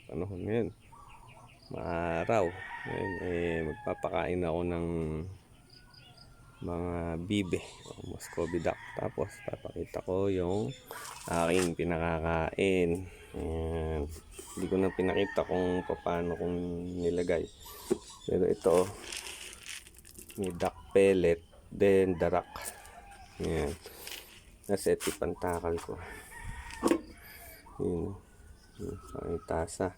panahon ngayon, maaraw. Ngayon, magpapakain ako ng mga bibe o Muscovy duck. Tapos papakita ko yung aking pinakakain. Ayan. Hindi ko na pinakita kung paano kung nilagay. Pero ito, may duck pellet, then darak. Ayan. Nasa ito pantakal ko. Ayan. Ang tasa.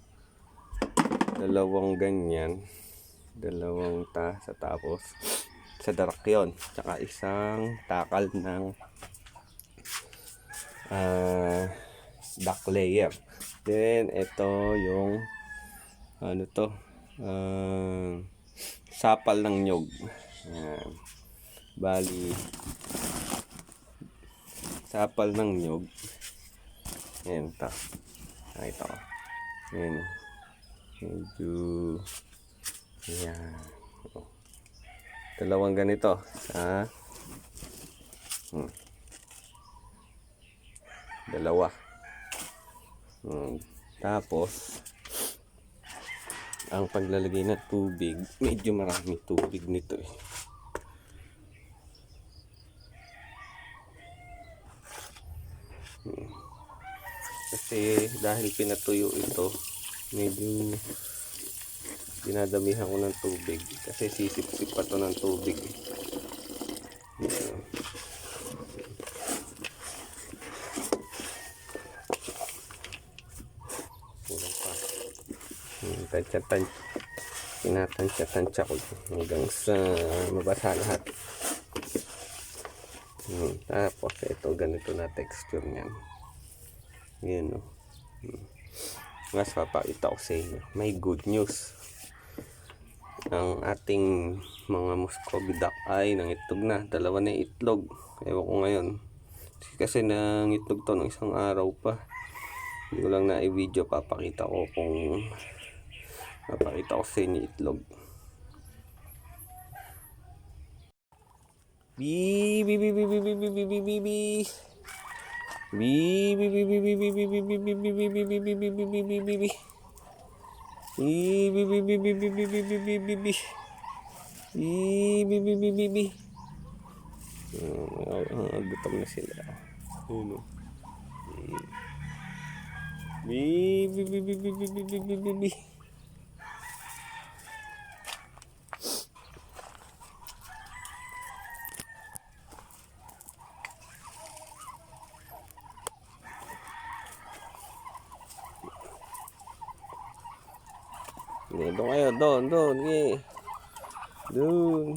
Dalawang ganyan. Dalawang tasa. Tapos, sa darak yun. Tsaka isang takal ng duck layer. Then, ito yung ano to, sapal ng nyog. Ayan. Bali, sapal ng nyog. Ayan ito. Ito. Ayan. Medyo, ayan. Dalawang ganito. Dalawa. Tapos, ang paglalagay ng tubig, medyo marami tubig nito eh. Kasi dahil pinatuyo ito, medyo dinadamihan ko ng tubig kasi sisip-sip pa to ng tubig. Kulang pa. Tinatansya ko hanggang sa mabasa lahat. Tapos ito, ganito na texture niyan. Yan o. Mas papakita ko sa inyo. May good news. Ang ating mga Muscovy duck ay nangitlog na. Dalawa na itlog. Ewan ko ngayon. Kasi nangitlog to ng isang araw pa. Hindi ko lang na i-video. Papakita ko sa inyo itlog. Gutom na sila. Doon kayo, doon, okay. Doon.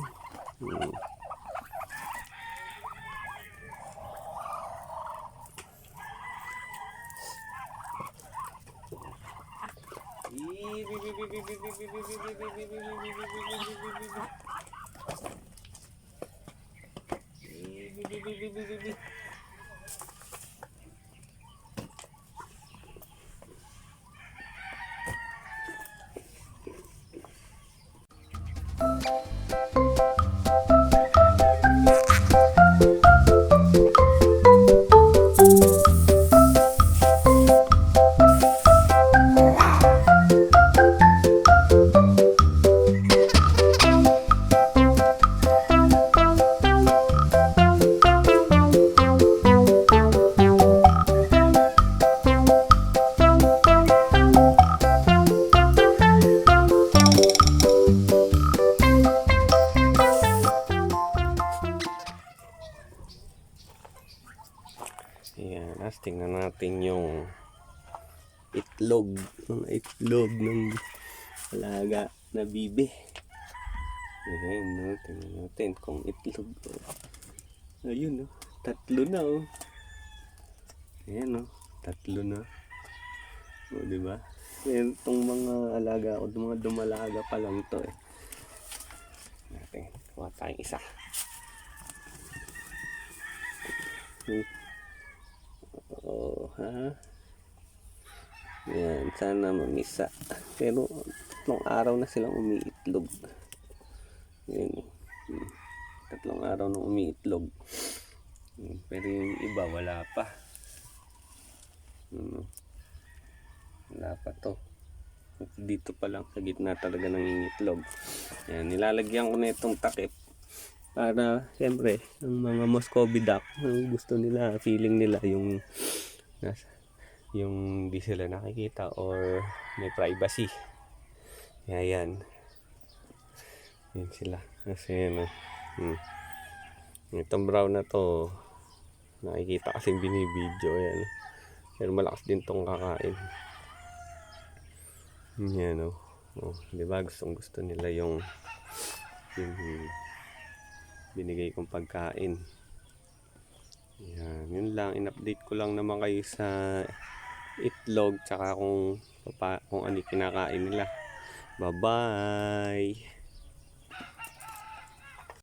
Ayan, tingnan natin yung itlog ng alaga na bibe. Ayan, no, tingnan natin kung itlog. Ayun, no, tatlo na, oh. Ayan, no, tatlo na. O, diba? Ayan, itong mga alaga o mga dumalaga pa lang to eh. Natin, kuha tayong isa. Oh, ha? Yan, sana mamisa. Pero, tatlong araw na silang umiitlog. Yan. Tatlong araw na umiitlog. Pero yung iba, wala pa. Wala pa to. dito pa lang sa gitna talaga ng itlog. Yan, nilalagyan ko na itong takip para siyempre ang mga Muscovy duck ang gusto nila, feeling nila yung yung di sila nakikita or may privacy. Yan sila kasi ano, itong brown na to nakikita kasing binibidyo. Yan, pero malakas din tong kakain. Yan di ba gustong gusto nila yung binigay kong pagkain. Yan, yun lang, in-update ko lang naman kayo sa itlog tsaka kung ano kinakain nila. Bye bye.